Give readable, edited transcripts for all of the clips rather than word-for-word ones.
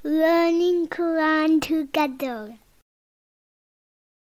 learning Quran together.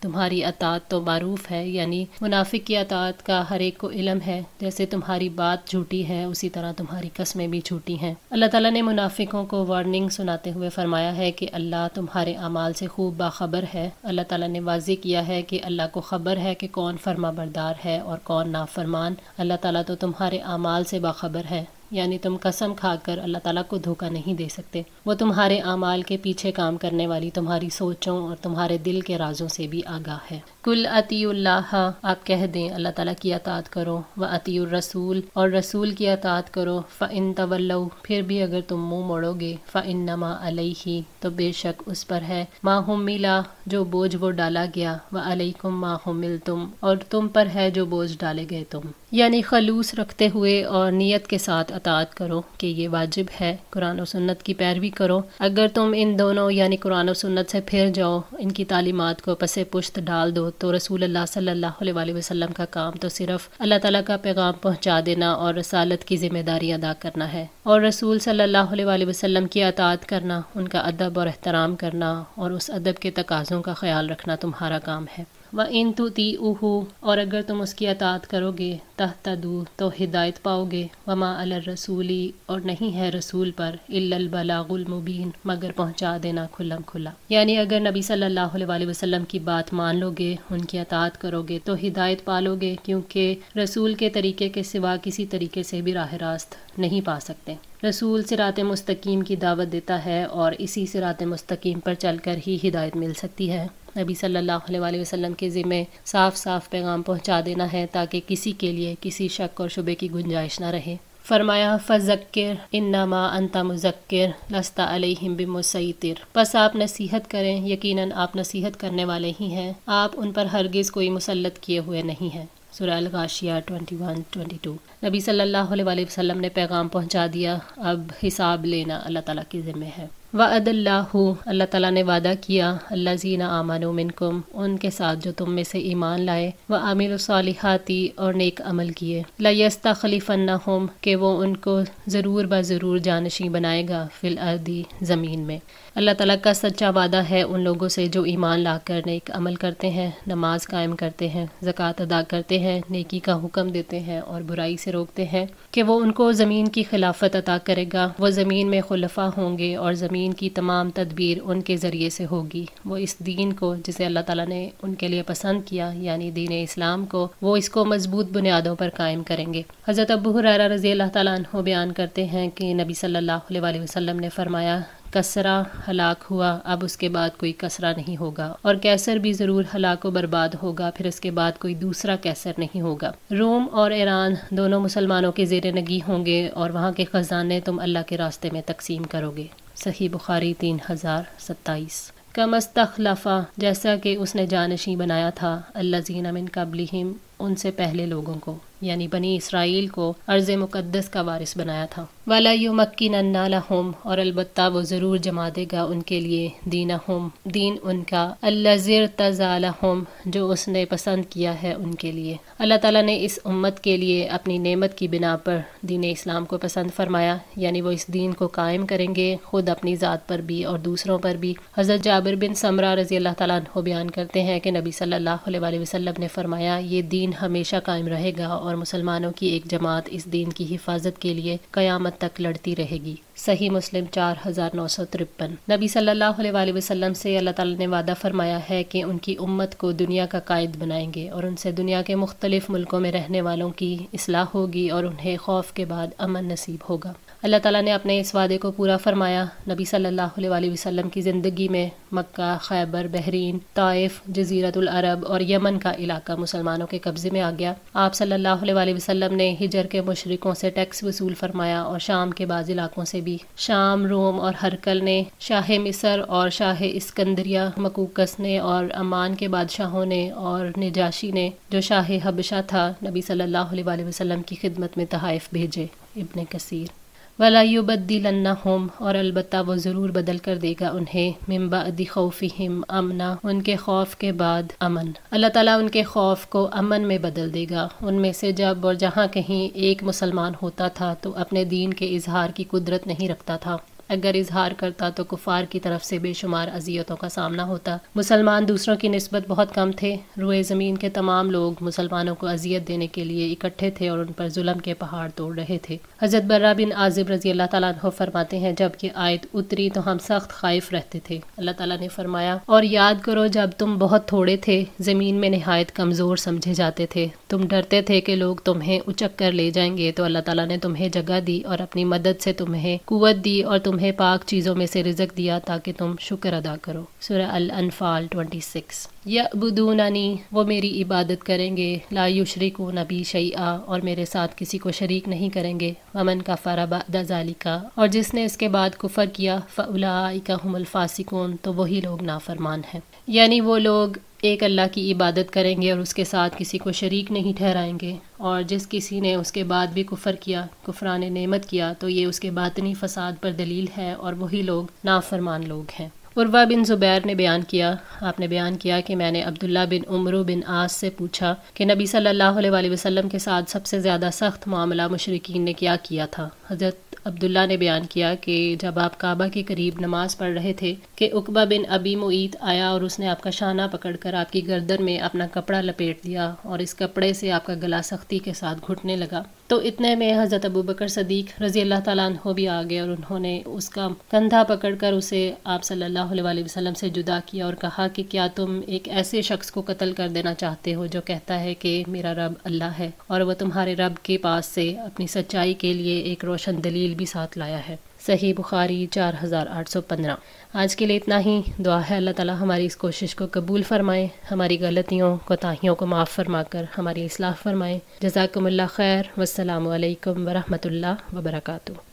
تمہاری اطاعت تو معروف ہے، یعنی منافق کی اطاعت کا ہر ایک کو علم ہے، جیسے تمہاری بات جھوٹی ہے اسی طرح تمہاری قسمیں بھی جھوٹی ہیں۔ اللہ تعالیٰ نے منافقوں کو وارننگ سناتے ہوئے فرمایا ہے کہ اللہ تمہارے اعمال سے خوب باخبر ہے۔ اللہ تعالیٰ نے واضح کیا ہے کہ اللہ کو خبر ہے کہ کون فرما بردار ہے اور کون نافرمان۔ اللہ تعالیٰ تو تمہارے اعمال سے باخبر ہے، یعنی تم قسم کھا کر اللہ تعالیٰ کو دھوکہ نہیں دے سکتے۔ وہ تمہارے اعمال کے پیچھے کام کرنے والی تمہاری سوچوں اور تمہارے دل کے رازوں سے بھی آگاہ ہے۔ کل اطیعوا اللہ، آپ کہہ دیں اللہ تعالیٰ کی اطاعت کرو، واطیعوا الرسول، اور رسول کی اطاعت کرو، فإن تولوا، پھر بھی اگر تم منہ موڑو گے، فإنما علیہ، تو بے شک اس پر ہے، ما حمل، جو بوجھ وہ ڈالا گیا، وعلیکم ما حملتم، اور تم پر ہے جو بوجھ ڈالے گئے تم۔ یعنی خلوص رکھتے ہوئے اور نیت کے ساتھ اطاعت کرو کہ یہ واجب ہے، قرآن و سنت کی پیروی کرو۔ اگر تم ان دونوں یعنی قرآن و سنت سے پھر جاؤ، ان کی تعلیمات کو پس پشت ڈال دو، تو رسول اللہ صلی اللہ علیہ وسلم کا کام تو صرف اللہ تعالیٰ کا پیغام پہنچا دینا اور رسالت کی ذمہ داری ادا کرنا ہے، اور رسول صلی اللہ علیہ وسلم کی اطاعت کرنا، ان کا ادب اور احترام کرنا اور اس ادب کے تقاضوں کا خیال رکھنا تمہارا کام ہے۔ وَإِن تُطِيعُوهُ، اور اگر تم اس کی اطاعت کرو گے، تہتدوا، تو ہدایت پاؤ گے، وَمَا عَلَى الرَّسُولِ، اور نہیں ہے رسول پر، إِلَّا الْبَلَاغُ الْمُبِينُ، مگر پہنچا دینا کھلم کھلا۔ یعنی اگر نبی صلی اللہ علیہ وسلم کی بات مان لو گے، ان کی اطاعت کرو گے تو ہدایت پالو گے، کیونکہ رسول کے طریقے کے سوا کسی طریقے سے بھی راہ راست نہیں پا سکتے۔ رسول صراط مستقیم کی دعوت دیتا ہے اور اسی صراط مستقیم پر چل کر ہی ہدایت مل سکتی ہے۔ نبی صلی اللہ علیہ وسلم کے ذمے صاف صاف پیغام پہنچا دینا ہے تاکہ کسی کے لیے کسی شک اور شبے کی گنجائش نہ رہے۔ فرمایا فذکر انما انت مذکر لست علیہم بمسیطر، پس آپ نصیحت کریں، یقیناً آپ نصیحت کرنے والے ہی ہیں، آپ ان پر ہرگز کوئی مسلط کیے ہوئے نہیں ہیں۔ سورہ الغاشیہ 21-22۔ نبی صلی اللہ علیہ وسلم نے پیغام پہنچا دیا، اب حساب لینا اللہ تعالیٰ کے ذمے ہے۔ وعد اللہ، اللہ تعالیٰ نے وعدہ کیا، الذین آمنوا منکم، ان کے ساتھ جو تم میں سے ایمان لائے، وعملوا الصالحات، اور نیک عمل کیے، لیستخلفنہم، کہ وہ ان کو ضرور بضرور جانشین بنائے گا، فی الارض، زمین میں۔ اللہ تعالیٰ کا سچا وعدہ ہے ان لوگوں سے جو ایمان لا کر نیک عمل کرتے ہیں، نماز قائم کرتے ہیں، زکوٰۃ ادا کرتے ہیں، نیکی کا حکم دیتے ہیں اور برائی سے روکتے ہیں، کہ وہ ان کو زمین کی خلافت عطا کرے گا، وہ زمین میں خلفاء ہوں گے اور زمین کی تمام تدبیر ان کے ذریعے سے ہوگی۔ وہ اس دین کو جسے اللہ تعالیٰ نے ان کے لیے پسند کیا، یعنی دین اسلام کو، وہ اس کو مضبوط بنیادوں پر قائم کریں گے۔ حضرت ابو ہریرہ رضی اللہ تعالیٰ عنہ بیان کرتے ہیں کہ نبی صلی اللہ علیہ وسلم نے فرمایا، کسرا ہلاک ہوا، اب اس کے بعد کوئی کسرا نہیں ہوگا، اور کیسر بھی ضرور ہلاک و برباد ہوگا، پھر اس کے بعد کوئی دوسرا کیسر نہیں ہوگا۔ روم اور ایران دونوں مسلمانوں کے زیر نگی ہوں گے اور وہاں کے خزانے تم اللہ کے راستے میں تقسیم کرو گے۔ صحیح بخاری 3027۔ کما استخلفا، جیسا کہ اس نے جانشین بنایا تھا، الذین من قبلہم، ان سے پہلے لوگوں کو، یعنی بنی اسرائیل کو ارض مقدس کا وارث بنایا تھا۔ وَلَا يُمَكِّنَنَّ لَهُمْ، اور البتہ وہ ضرور جما دے گا ان کے لیے، دینہم، دین ان کا، الَّذِي ارْتَضَىٰ لَهُمْ، جو اس نے پسند کیا ہے ان کے لیے۔ اللہ تعالیٰ نے اس امت کے لیے اپنی نعمت کی بنا پر دین اسلام کو پسند فرمایا، یعنی وہ اس دین کو قائم کریں گے، خود اپنی ذات پر بھی اور دوسروں پر بھی۔ حضرت جابر بن سمرہ رضی اللہ تعالیٰ عنہ بیان کرتے ہیں کہ نبی صلی اللہ علیہ وسلم نے فرمایا، یہ دین ہمیشہ قائم رہے گا اور مسلمانوں کی ایک جماعت اس دین کی حفاظت کے لیے قیامت تک لڑتی رہے گی۔ صحیح مسلم 4953۔ نبی صلی اللہ علیہ وسلم سے اللہ تعالیٰ نے وعدہ فرمایا ہے کہ ان کی امت کو دنیا کا قائد بنائیں گے اور ان سے دنیا کے مختلف ملکوں میں رہنے والوں کی اصلاح ہوگی اور انہیں خوف کے بعد امن نصیب ہوگا۔ اللہ تعالیٰ نے اپنے اس وعدے کو پورا فرمایا۔ نبی صلی اللہ علیہ وسلم کی زندگی میں مکہ، خیبر، بحرین، طائف، جزیرۃ العرب اور یمن کا علاقہ مسلمانوں کے قبضے میں آ گیا۔ آپ صلی اللہ علیہ وسلم نے ہجر کے مشرکوں سے ٹیکس وصول فرمایا اور شام کے بعض علاقوں سے بھی۔ شام، روم اور ہرکل نے، شاہ مصر اور شاہ اسکندریہ، مقوقس نے اور عمان کے بادشاہوں نے اور نجاشی نے جو شاہ حبشہ تھا، نبی صلی اللہ علیہ وسلم کی خدمت میں تحائف بھیجے۔ ابن کثیر۔ وَلَا يُبَدِّلَنَّهُمْ، اور البتہ وہ ضرور بدل کر دے گا انہیں، مِن بَعْدِ خَوْفِهِمْ امنا، ان کے خوف کے بعد امن۔ اللہ تعالیٰ ان کے خوف کو امن میں بدل دے گا۔ ان میں سے جب اور جہاں کہیں ایک مسلمان ہوتا تھا تو اپنے دین کے اظہار کی قدرت نہیں رکھتا تھا، اگر اظہار کرتا تو کفار کی طرف سے بے شمار اذیتوں کا سامنا ہوتا۔ مسلمان دوسروں کی نسبت بہت کم تھے، روئے زمین کے تمام لوگ مسلمانوں کو اذیت دینے کے لیے اکٹھے تھے اور ان پر ظلم کے پہاڑ توڑ رہے تھے۔ حضرت برا بن عازب رضی اللہ تعالیٰ عنہ فرماتے ہیں جب یہ آیت اتری تو ہم سخت خائف رہتے تھے۔ اللہ تعالیٰ نے فرمایا، اور یاد کرو جب تم بہت تھوڑے تھے، زمین میں نہایت کمزور سمجھے جاتے تھے، تم ڈرتے تھے کہ لوگ تمہیں اچک کر لے جائیں گے، تو اللہ تعالیٰ نے تمہیں جگہ دی اور اپنی مدد سے تمہیں قوت دی اور تمہیں پاک چیزوں میں سے رزق دیا تاکہ تم شکر ادا کرو۔ سورہ الانفال 26۔ یعبدوننی، وہ میری عبادت کریں گے، لا یشرکون بی شیئا، اور میرے ساتھ کسی کو شریک نہیں کریں گے، ومن کفر بعد ذالک، اور جس نے اس کے بعد کفر کیا، فاولئک هم الفاسقون، تو وہی لوگ نافرمان ہیں۔ یعنی وہ لوگ ایک اللہ کی عبادت کریں گے اور اس کے ساتھ کسی کو شریک نہیں ٹھہرائیں گے، اور جس کسی نے اس کے بعد بھی کفر کیا، کفران نعمت کیا، تو یہ اس کے باطنی فساد پر دلیل ہے اور وہی لوگ نافرمان لوگ ہیں۔ عروہ بن زبیر نے بیان کیا، آپ نے بیان کیا کہ میں نے عبداللہ بن عمرو بن عاص سے پوچھا کہ نبی صلی اللہ علیہ وآلہ وسلم کے ساتھ سب سے زیادہ سخت معاملہ مشرکین نے کیا کیا تھا۔ حضرت عبداللہ نے بیان کیا کہ جب آپ کعبہ کے قریب نماز پڑھ رہے تھے کہ عقبہ بن ابی معیط آیا اور اس نے آپ کا شانہ پکڑ کر آپ کی گردن میں اپنا کپڑا لپیٹ دیا اور اس کپڑے سے آپ کا گلا سختی کے ساتھ گھٹنے لگا، تو اتنے میں حضرت ابوبکر صدیق رضی اللہ تعالیٰ عنہ بھی آ گئے اور انہوں نے اس کا کندھا پکڑ کر اسے آپ صلی اللہ علیہ وآلہ وسلم سے جدا کیا اور کہا کہ کیا تم ایک ایسے شخص کو قتل کر دینا چاہتے ہو جو کہتا ہے کہ میرا رب اللہ ہے اور وہ تمہارے رب کے پاس سے اپنی سچائی کے لیے ایک روشن دلیل بھی ساتھ لایا ہے۔ صحیح بخاری 4815۔ آج کے لیے اتنا ہی۔ دعا ہے اللہ تعالیٰ ہماری اس کوشش کو قبول فرمائے، ہماری غلطیوں کوتاہیوں کو معاف فرما کر ہماری اصلاح فرمائے۔ جزاکم اللہ خیر، والسلام علیکم ورحمۃ اللہ وبرکاتہ۔